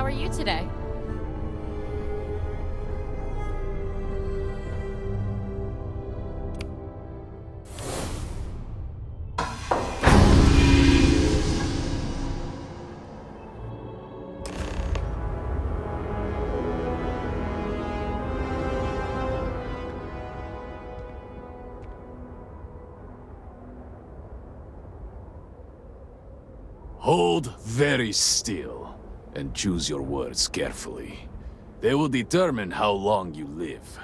are you today? Hold very still, and choose your words carefully. They will determine how long you live.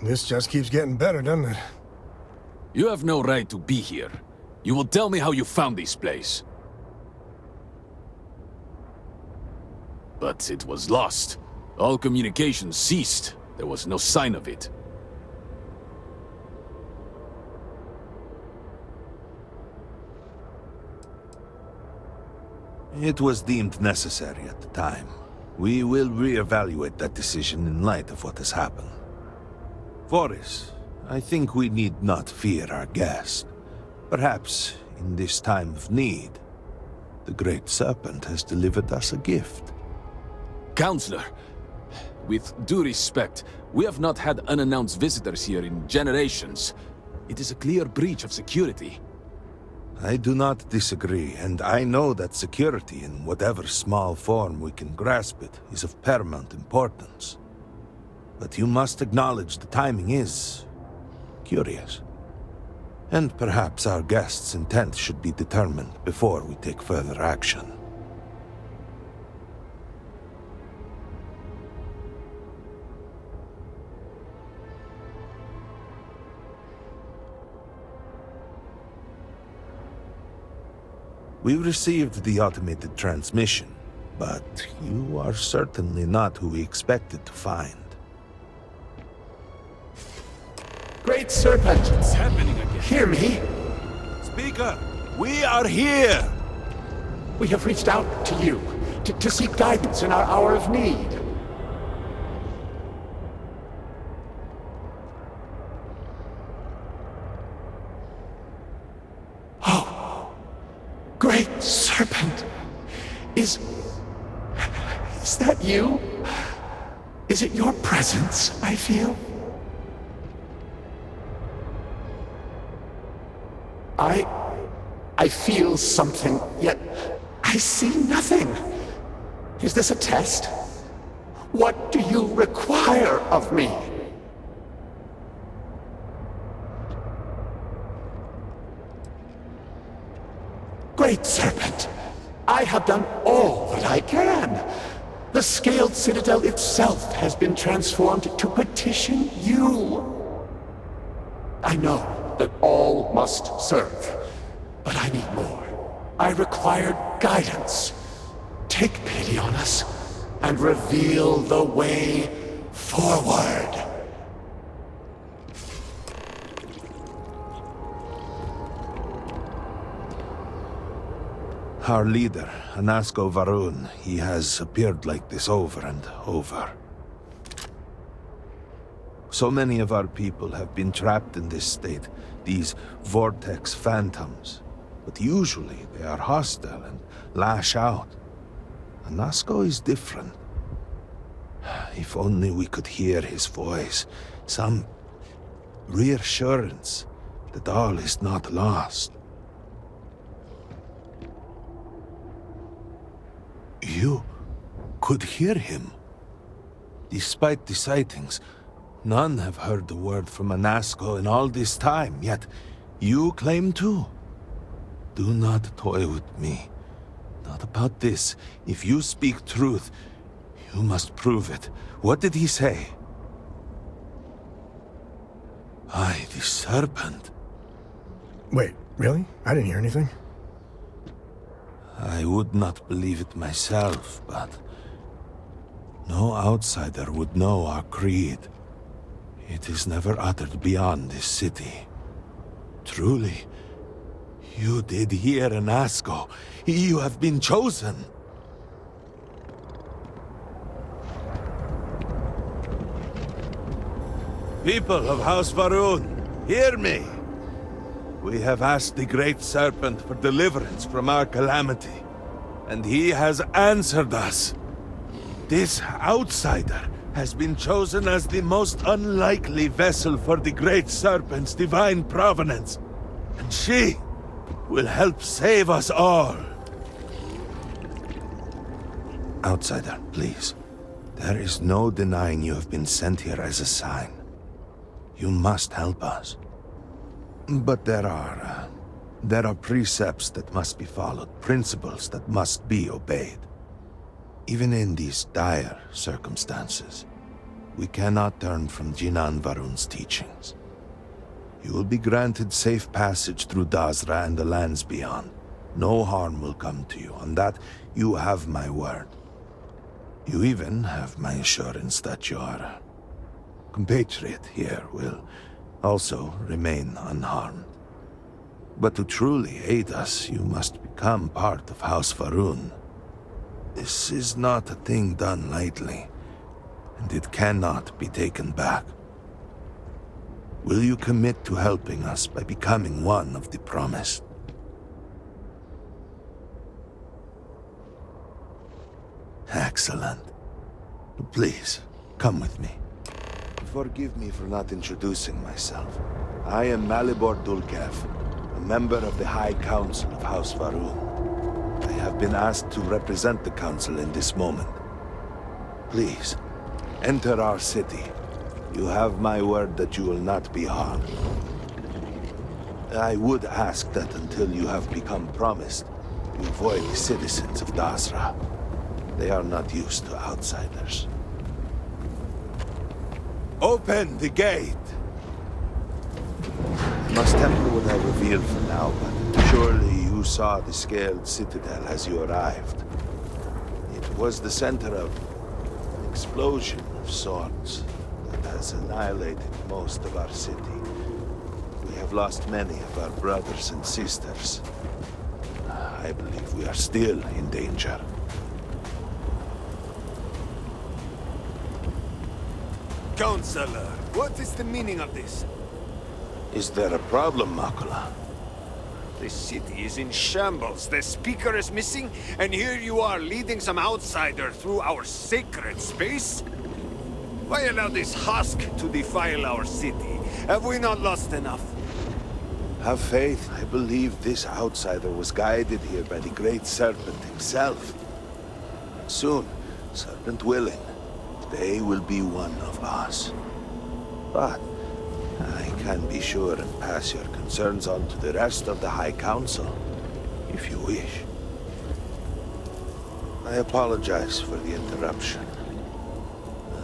This just keeps getting better, doesn't it? You have no right to be here. You will tell me how you found this place. But it was lost. All communication ceased. There was no sign of it. It was deemed necessary at the time. We will re-evaluate that decision in light of what has happened. Voris, I think we need not fear our guest. Perhaps, in this time of need, the Great Serpent has delivered us a gift. Counselor, with due respect, we have not had unannounced visitors here in generations. It is a clear breach of security. I do not disagree, and I know that security, in whatever small form we can grasp it, is of paramount importance. But you must acknowledge the timing is curious. And perhaps our guest's intent should be determined before we take further action. We received the automated transmission, but you are certainly not who we expected to find. Great Serpent! It's happening again. Hear me! Speaker, we are here! We have reached out to you to seek guidance in our hour of need. Oh! Great Serpent! Is that you? Is it your presence I feel? I feel something, yet I see nothing. Is this a test? What do you require of me? Great Serpent, I have done all that I can. The Scaled Citadel itself has been transformed to petition you. I know that all must serve, but I need more. I require guidance. Take pity on us and reveal the way forward. Our leader, Anasko Varun, he has appeared like this over and over. So many of our people have been trapped in this state, these vortex phantoms. But usually they are hostile and lash out. Anasko is different. If only we could hear his voice, some reassurance that all is not lost. You could hear him. Despite the sightings, none have heard the word from Anasko in all this time, yet you claim to. Do not toy with me. Not about this. If you speak truth, you must prove it. What did he say? I, the Serpent. Wait, really? I didn't hear anything. I would not believe it myself, but no outsider would know our creed. It is never uttered beyond this city. Truly, you did hear Anasko. You have been chosen. People of House Varun, hear me. We have asked the Great Serpent for deliverance from our calamity. and he has answered us. This outsider has been chosen as the most unlikely vessel for the Great Serpent's divine provenance, and she will help save us all. Outsider, please. There is no denying you have been sent here as a sign. You must help us. But there are precepts that must be followed, principles that must be obeyed. Even in these dire circumstances, we cannot turn from Jinan Varun's teachings. You will be granted safe passage through Dazra and the lands beyond. No harm will come to you. On that, you have my word. You even have my assurance that your compatriot here will also remain unharmed. But to truly aid us, you must become part of House Varun. This is not a thing done lightly, and it cannot be taken back. Will you commit to helping us by becoming one of the promised? Excellent. Please, come with me. Forgive me for not introducing myself. I am Malibor Dulkev, a member of the High Council of House Varun. I have been asked to represent the Council in this moment. Please, enter our city. You have my word that you will not be harmed. I would ask that until you have become promised, you avoid the citizens of Dazra. They are not used to outsiders. Open the gate! I must temper what I reveal for now, but surely you saw the scaled citadel as you arrived. It was the center of an explosion of sorts that has annihilated most of our city. We have lost many of our brothers and sisters. I believe we are still in danger. Counselor, what is the meaning of this? Is there a problem, Makula? The city is in shambles, the speaker is missing, and here you are leading some outsider through our sacred space? Why allow this husk to defile our city? Have we not lost enough? Have faith. I believe this outsider was guided here by the Great Serpent himself. Soon, Serpent willing, they will be one of us. But I can be sure and pass your concerns on to the rest of the High Council, if you wish. I apologize for the interruption.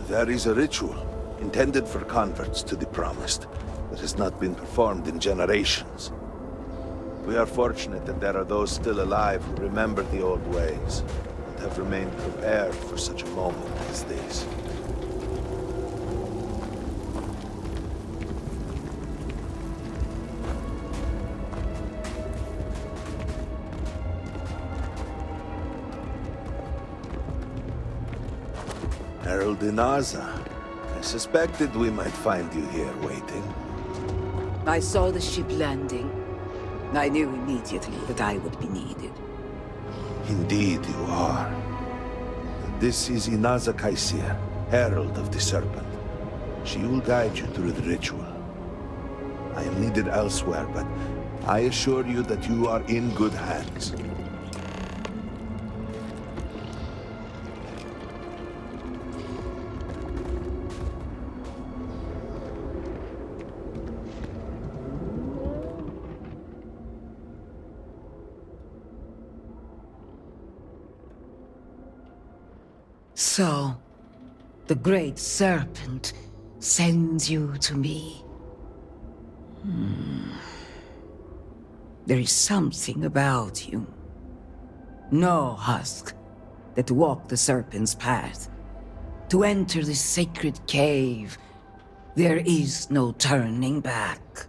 There is a ritual intended for converts to the Promised that has not been performed in generations. We are fortunate that there are those still alive who remember the old ways and have remained prepared for such a moment as this. Herald Inaza, I suspected we might find you here waiting. I saw the ship landing. I knew immediately that I would be needed. Indeed you are. This is Inaza KAISIR, Herald of the Serpent. She will guide you through the ritual. I am needed elsewhere, but I assure you that you are in good hands. So, the Great Serpent sends you to me. There is something about you. No husk that walk the Serpent's path. To enter this sacred cave, there is no turning back.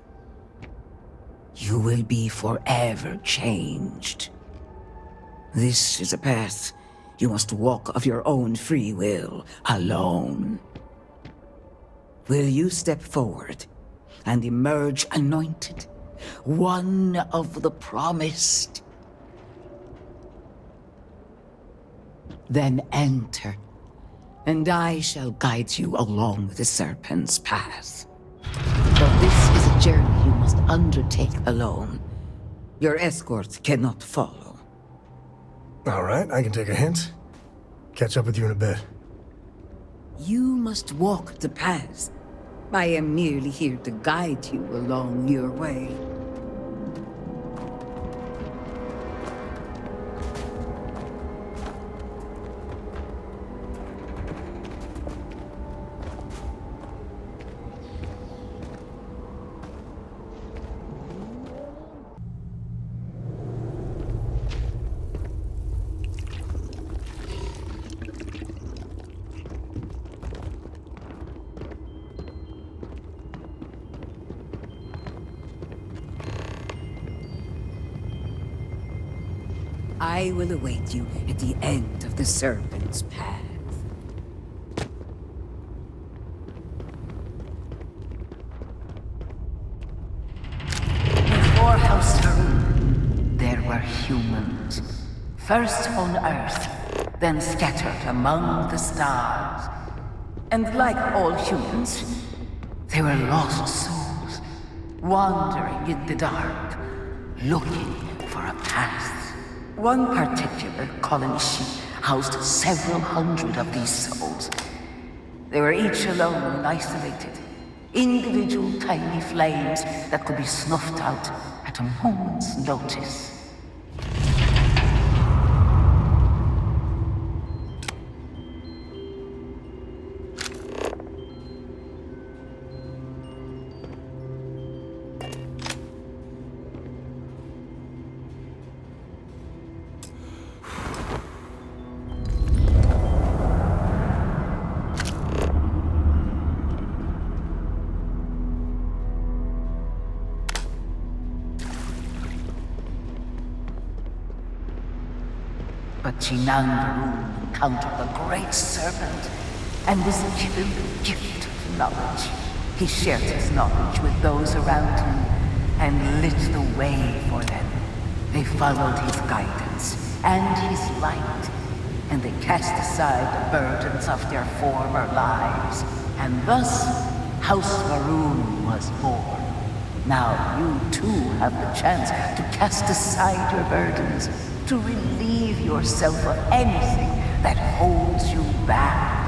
You will be forever changed. This is a path you must walk of your own free will, alone. Will you step forward and emerge anointed, one of the promised? Then enter, and I shall guide you along the Serpent's path. But this is a journey you must undertake alone. Your escort cannot follow. All right, I can take a hint. Catch up with you in a bit. You must walk the path. I am merely here to guide you along your way. I will await you at the end of the Serpent's path. Before House Harun, there were humans. First on Earth, then scattered among the stars. And like all humans, they were lost souls, wandering in the dark, looking for a path. One particular colony ship housed several hundred of these souls. They were each alone and isolated, individual tiny flames that could be snuffed out at a moment's notice. But Chinangaroon encountered the Great Serpent and was given the gift of knowledge. He shared his knowledge with those around him and lit the way for them. They followed his guidance and his light, and they cast aside the burdens of their former lives. And thus, House Maroon was born. Now you too have the chance to cast aside your burdens, to relieve yourself of anything that holds you back.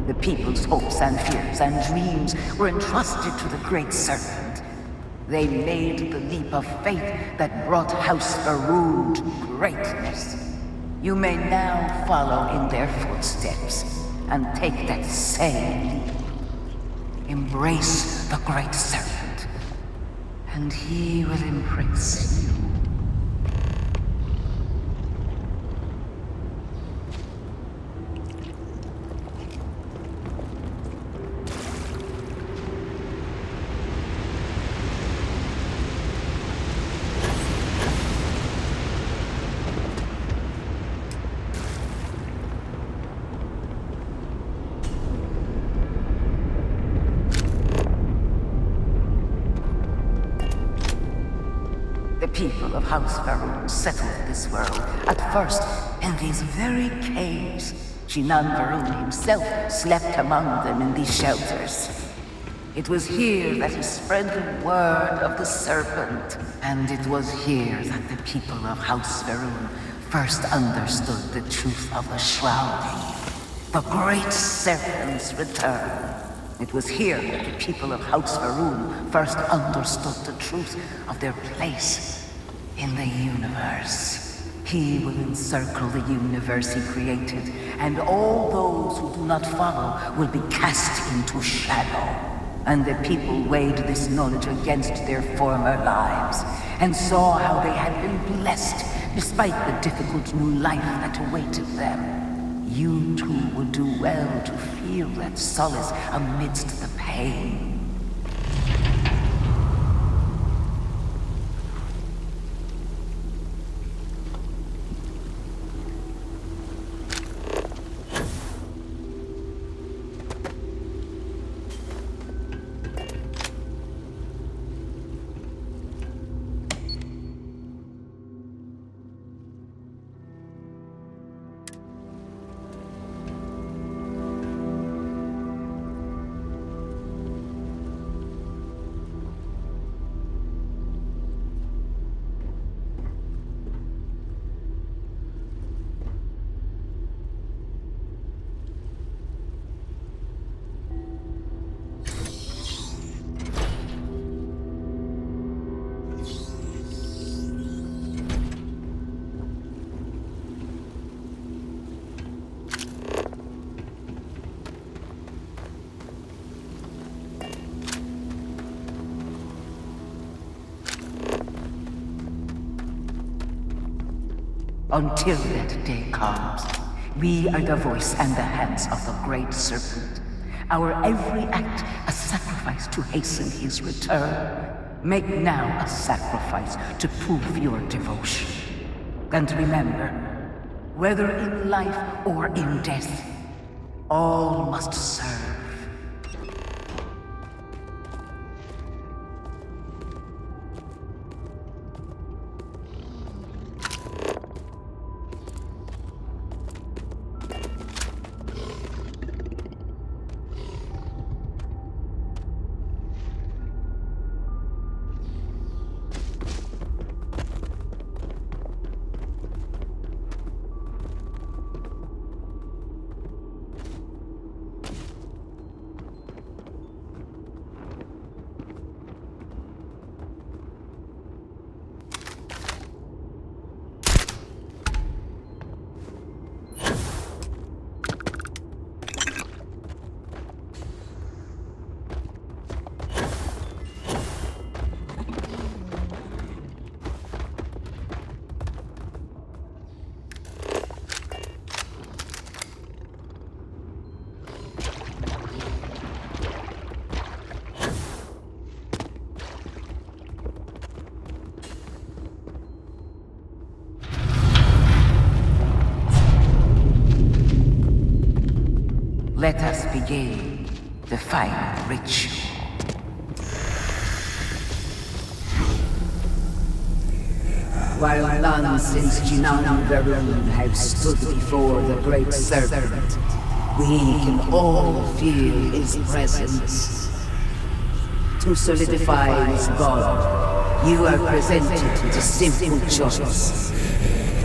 The people's hopes and fears and dreams were entrusted to the Great Serpent. They made the leap of faith that brought House Faroon to greatness. You may now follow in their footsteps and take that same leap. Embrace the Great Serpent, and he will embrace you. The people of House Faroon settled this world, at first in these very caves. Shinan Faroon himself slept among them in these shelters. It was here that he spread the word of the Serpent, and it was here that the people of House Faroon first understood the truth of the shrouding, the Great Serpent's return. It was here that the people of House Faroon first understood the truth of their place in the universe. He will encircle the universe he created, and all those who do not follow will be cast into shadow. And the people weighed this knowledge against their former lives, and saw how they had been blessed Despite the difficult new life that awaited them, you too would do well to feel that solace amidst the pain. Until that day comes, we are the voice and the hands of the Great Serpent. Our every act a sacrifice to hasten his return. Make now a sacrifice to prove your devotion. And remember, whether in life or in death, all must serve. Let us begin the final ritual. While none since Jinan Varun have stood before the Great Serpent, we can all feel his presence. To solidify his bond, you are presented with a simple choice.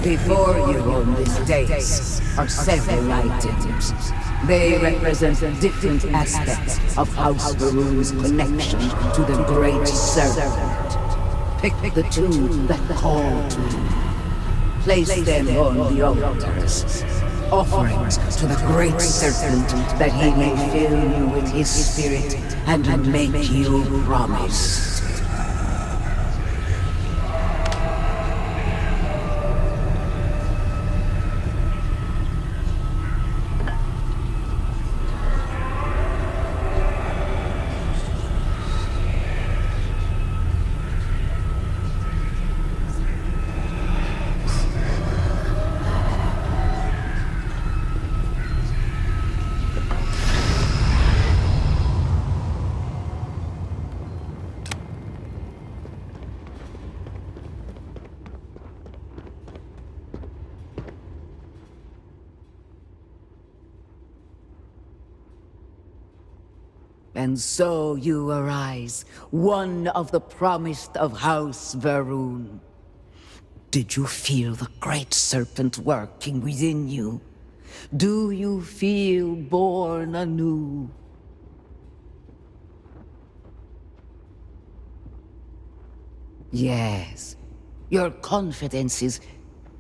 Before you on this dais are several items. They represent different aspects of House Varun's connection to the Great Serpent. Pick the two that call to you. Place them on the altars. Offerings to the Great Serpent that he may fill you with his spirit and make you promise. And so you arise, one of the promised of House Varun. Did you feel the Great Serpent working within you? Do you feel born anew? Yes, your confidence is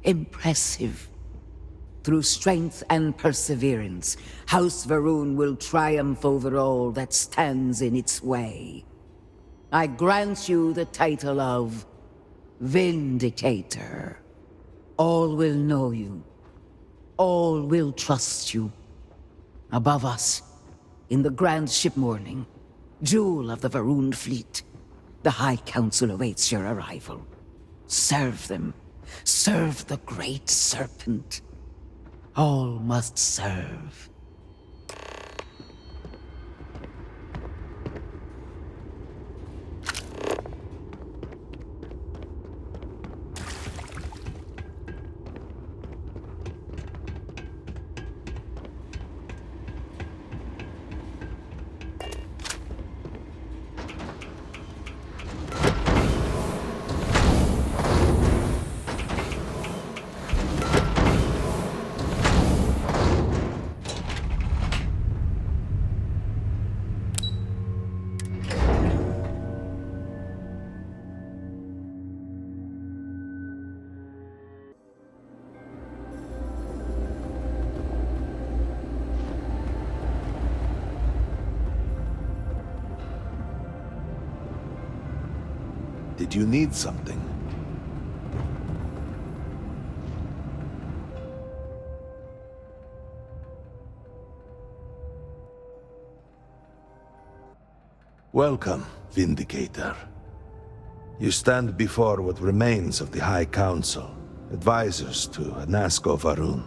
impressive. Through strength and perseverance, House Varun will triumph over all that stands in its way. I grant you the title of Vindicator. All will know you. All will trust you. Above us, in the grand ship morning, jewel of the Varun fleet, the High Council awaits your arrival. Serve them. Serve the Great Serpent. All must serve. Did you need something? Welcome, Vindicator. You stand before what remains of the High Council, advisors to Anasco Varun.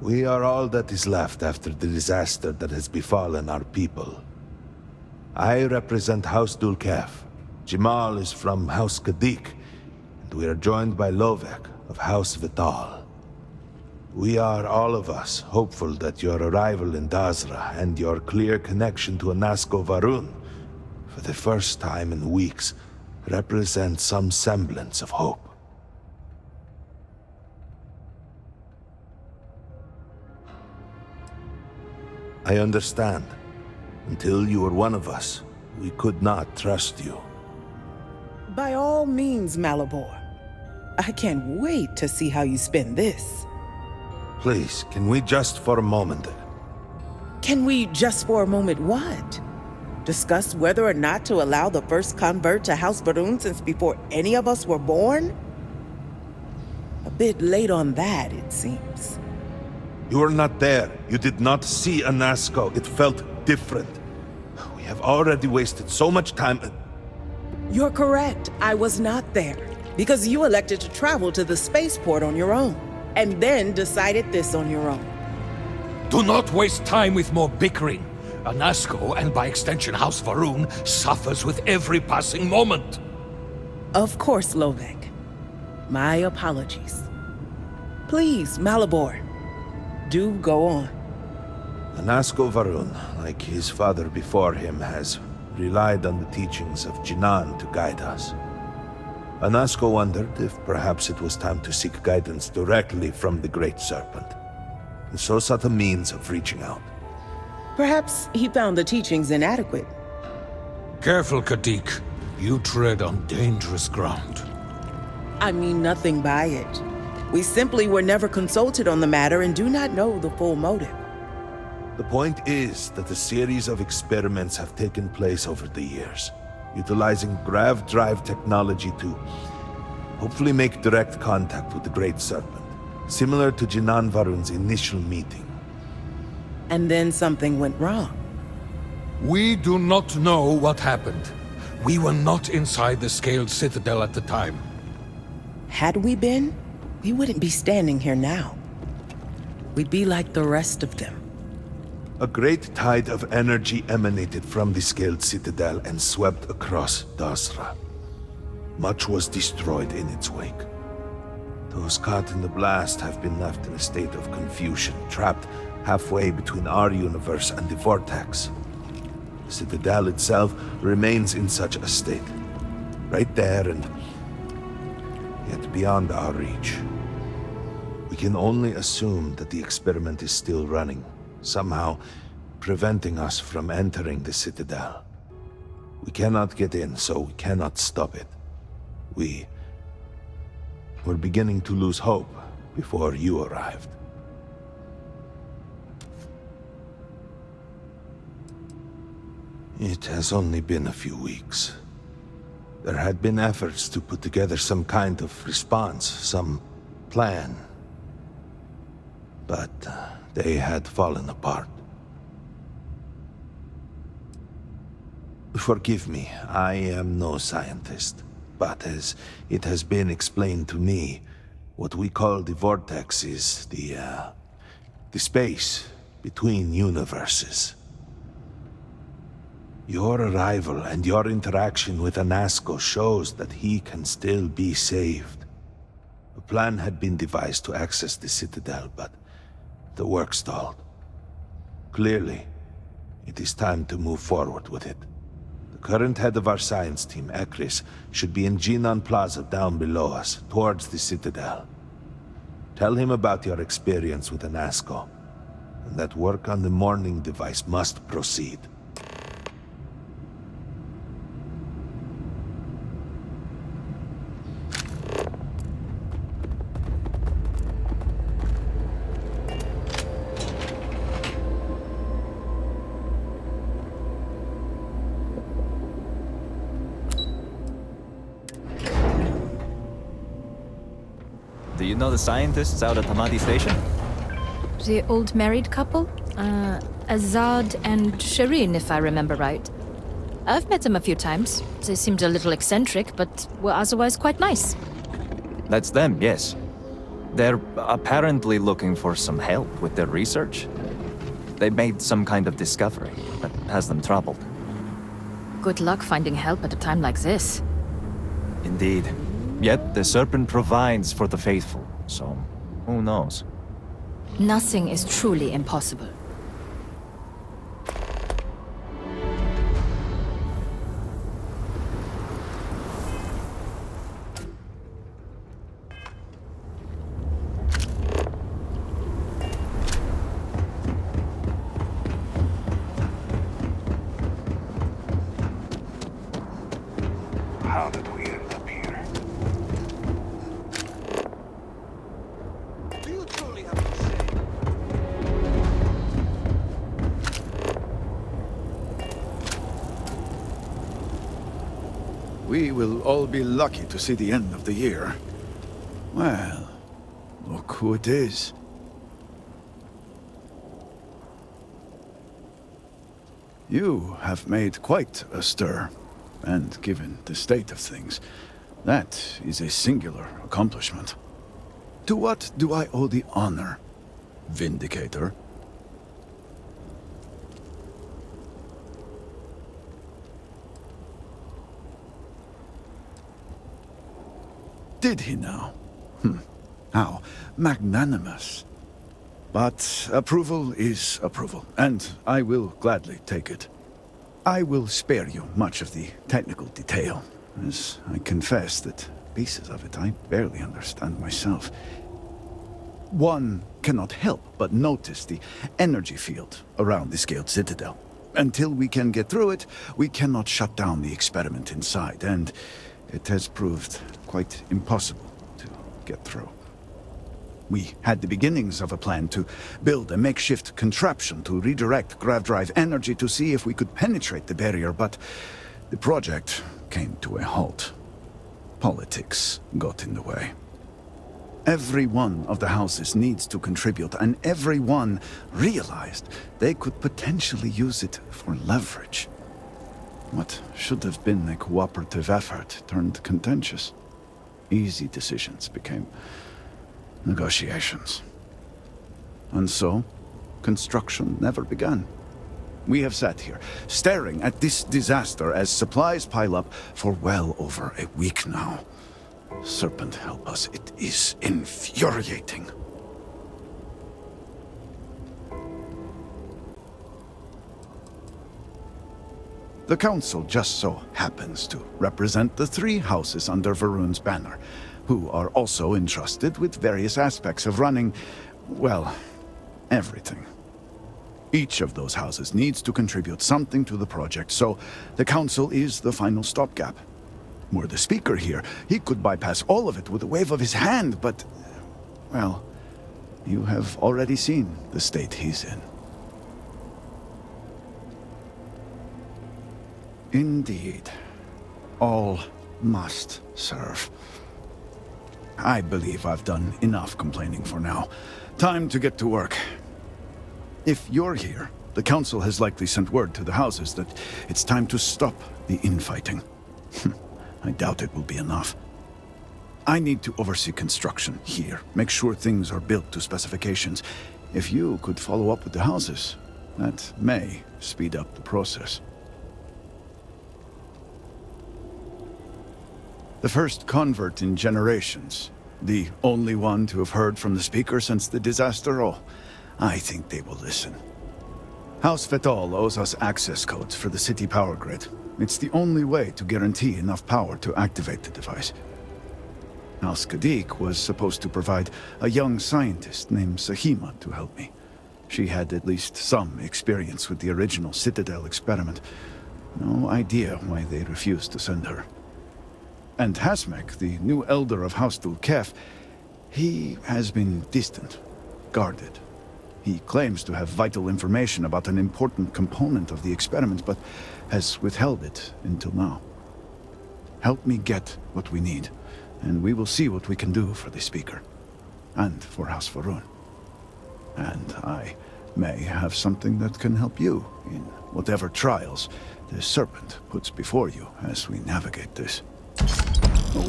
We are all that is left after the disaster that has befallen our people. I represent House Dulkef. Jamal is from House Kadik, and we are joined by Lovek of House Vital. We are, all of us, hopeful that your arrival in Dazra and your clear connection to Anasco Varun, for the first time in weeks, represent some semblance of hope. I understand. Until you were one of us, we could not trust you. By all means, Malabor. I can't wait to see how you spend this. Please, can we just for a moment... Can we just for a moment what? Discuss whether or not to allow the first convert to House Varun since before any of us were born? A bit late on that, it seems. You were not there. You did not see Anasco. It felt different. We have already wasted so much time... You're correct. I was not there. Because you elected to travel to the spaceport on your own. And then decided this on your own. Do not waste time with more bickering. Anasco, and by extension House Varun, suffers with every passing moment. Of course, Lovek. My apologies. Please, Malabor. Do go on. Anasco Varun, like his father before him, has relied on the teachings of Jinan to guide us. Anasco wondered if perhaps it was time to seek guidance directly from the Great Serpent, and so sought a means of reaching out. Perhaps he found the teachings inadequate. Careful, Kadik. You tread on dangerous ground. I mean nothing by it. We simply were never consulted on the matter and do not know the full motive. The point is that a series of experiments have taken place over the years, utilizing grav drive technology to hopefully make direct contact with the Great Serpent, similar to Jinan Varun's initial meeting. And then something went wrong. We do not know what happened. We were not inside the Scaled Citadel at the time. Had we been, we wouldn't be standing here now. We'd be like the rest of them. A great tide of energy emanated from the Scaled Citadel and swept across Dazra. Much was destroyed in its wake. Those caught in the blast have been left in a state of confusion, trapped halfway between our universe and the Vortex. The Citadel itself remains in such a state. Right there and yet beyond our reach. We can only assume that the experiment is still running, somehow preventing us from entering the Citadel. We cannot get in, so we cannot stop it. We were beginning to lose hope before you arrived. It has only been a few weeks. There had been efforts to put together some kind of response, some plan. But they had fallen apart. Forgive me, I am no scientist. But as it has been explained to me, what we call the vortex is the space between universes. Your arrival and your interaction with Anasco shows that he can still be saved. A plan had been devised to access the Citadel, but the work stalled. Clearly, it is time to move forward with it. The current head of our science team, Ekris, should be in Jinan Plaza down below us, towards the Citadel. Tell him about your experience with Anasco, and that work on the morning device must proceed. Do you know the scientists out at Hamadi Station? The old married couple? Azad and Shireen, if I remember right. I've met them a few times. They seemed a little eccentric, but were otherwise quite nice. That's them, yes. They're apparently looking for some help with their research. They made some kind of discovery that has them troubled. Good luck finding help at a time like this. Indeed. Yet the Serpent provides for the faithful, so who knows? Nothing is truly impossible. How did we end up here? Do you truly have to say? We will all be lucky to see the end of the year. Well, look who it is. You have made quite a stir, and given the state of things, that is a singular accomplishment. To what do I owe the honor, Vindicator? Did he now? How magnanimous. But approval is approval, and I will gladly take it. I will spare you much of the technical detail, as I confess that pieces of it I barely understand myself. One cannot help but notice the energy field around the Scaled Citadel. Until we can get through it, we cannot shut down the experiment inside, and it has proved quite impossible to get through. We had the beginnings of a plan to build a makeshift contraption to redirect grav drive energy to see if we could penetrate the barrier, but the project came to a halt. Politics got in the way. Every one of the houses needs to contribute, and every one realized they could potentially use it for leverage. What should have been a cooperative effort turned contentious. Easy decisions became negotiations. And so, construction never began. We have sat here, staring at this disaster as supplies pile up for well over a week now. Serpent help us, it is infuriating. The Council just so happens to represent the 3 houses under Varun's banner, who are also entrusted with various aspects of running, well, everything. Each of those houses needs to contribute something to the project, so the Council is the final stopgap. Were the Speaker here, he could bypass all of it with a wave of his hand, but, well, you have already seen the state he's in. Indeed. All must serve. I believe I've done enough complaining for now. Time to get to work. If you're here, the Council has likely sent word to the houses that it's time to stop the infighting. I doubt it will be enough. I need to oversee construction here, make sure things are built to specifications. If you could follow up with the houses, that may speed up the process. The first convert in generations. The only one to have heard from the Speaker since the disaster. Oh, I think they will listen. House Vetol owes us access codes for the city power grid. It's the only way to guarantee enough power to activate the device. House Kadik was supposed to provide a young scientist named Sahima to help me. She had at least some experience with the original Citadel experiment. No idea why they refused to send her. And Hasmek, the new elder of House Dulkef, he has been distant, guarded. He claims to have vital information about an important component of the experiment, but has withheld it until now. Help me get what we need, and we will see what we can do for the Speaker, and for House Varun. And I may have something that can help you in whatever trials the Serpent puts before you as we navigate this.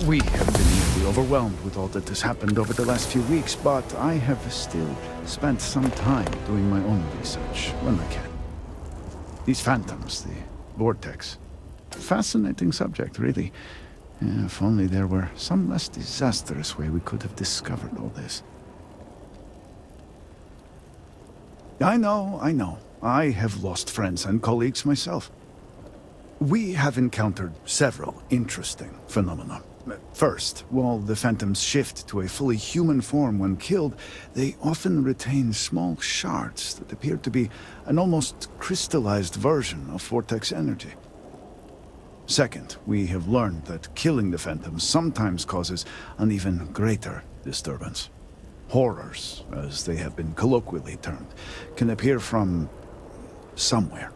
We have been nearly overwhelmed with all that has happened over the last few weeks, but I have still spent some time doing my own research when I can. These phantoms, the vortex. Fascinating subject, really. If only there were some less disastrous way we could have discovered all this. I know. I have lost friends and colleagues myself. We have encountered several interesting phenomena. First, while the phantoms shift to a fully human form when killed, they often retain small shards that appear to be an almost crystallized version of vortex energy. Second, we have learned that killing the phantoms sometimes causes an even greater disturbance. Horrors, as they have been colloquially termed, can appear from somewhere.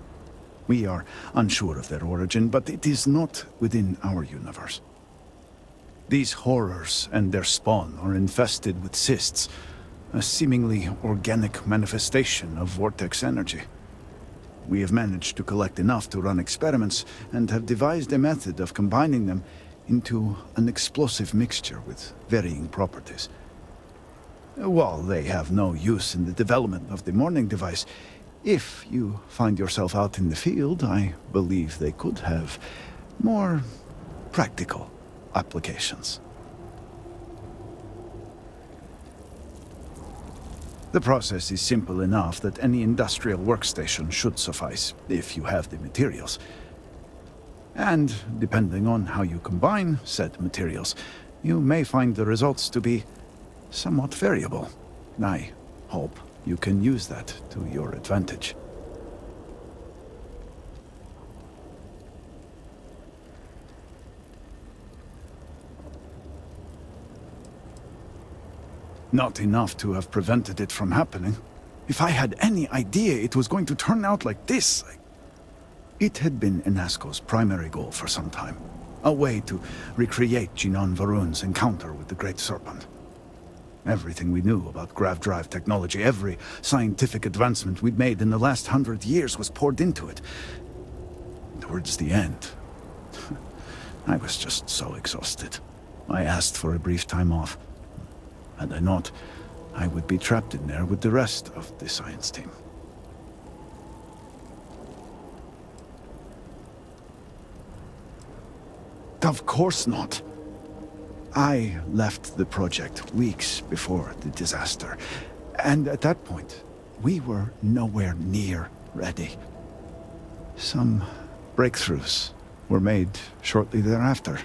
We are unsure of their origin, but it is not within our universe. These horrors and their spawn are infested with cysts, a seemingly organic manifestation of vortex energy. We have managed to collect enough to run experiments and have devised a method of combining them into an explosive mixture with varying properties. While they have no use in the development of the morning device, if you find yourself out in the field, I believe they could have more practical applications. The process is simple enough that any industrial workstation should suffice, if you have the materials. And depending on how you combine said materials, you may find the results to be somewhat variable. I hope you can use that to your advantage. Not enough to have prevented it from happening. If I had any idea it was going to turn out like this, It had been Enasco's primary goal for some time. A way to recreate Jinan Varun's encounter with the Great Serpent. Everything we knew about grav drive technology, every scientific advancement we'd made in the last 100 years was poured into it. Towards the end, I was just so exhausted. I asked for a brief time off. Had I not, I would be trapped in there with the rest of the science team. Of course not. I left the project weeks before the disaster, and at that point, we were nowhere near ready. Some breakthroughs were made shortly thereafter,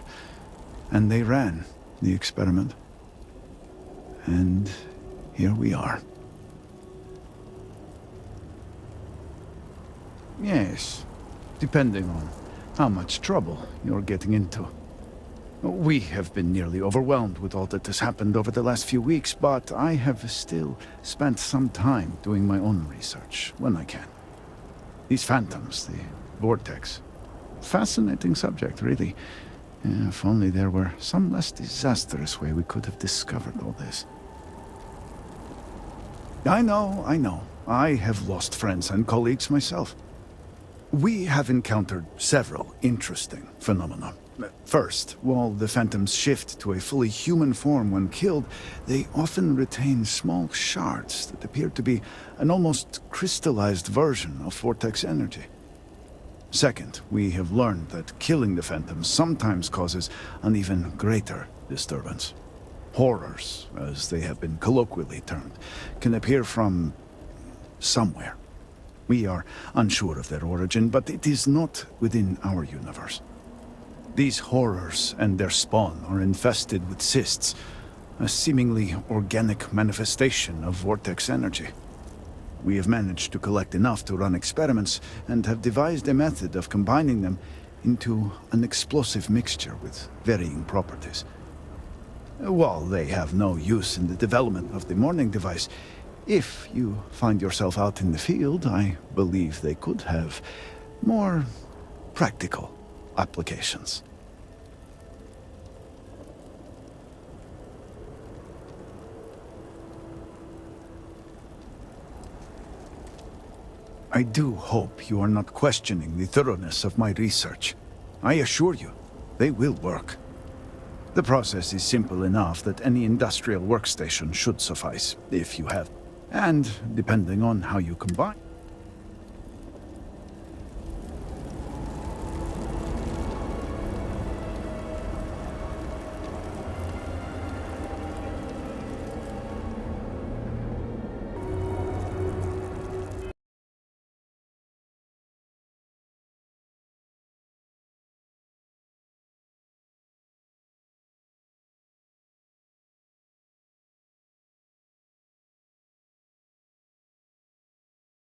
and they ran the experiment. And here we are. Yes, depending on how much trouble you're getting into. We have been nearly overwhelmed with all that has happened over the last few weeks, but I have still spent some time doing my own research when I can. These phantoms, the vortex. Fascinating subject, really. If only there were some less disastrous way we could have discovered all this. I know. I have lost friends and colleagues myself. We have encountered several interesting phenomena. First, while the Phantoms shift to a fully human form when killed, they often retain small shards that appear to be an almost crystallized version of Vortex energy. Second, we have learned that killing the Phantoms sometimes causes an even greater disturbance. Horrors, as they have been colloquially termed, can appear from somewhere. We are unsure of their origin, but it is not within our universe. These horrors and their spawn are infested with cysts, a seemingly organic manifestation of Vortex energy. We have managed to collect enough to run experiments and have devised a method of combining them into an explosive mixture with varying properties. While they have no use in the development of the morning device, if you find yourself out in the field, I believe they could have more practical applications. I do hope you are not questioning the thoroughness of my research. I assure you, they will work. The process is simple enough that any industrial workstation should suffice, if you have. And, depending on how you combine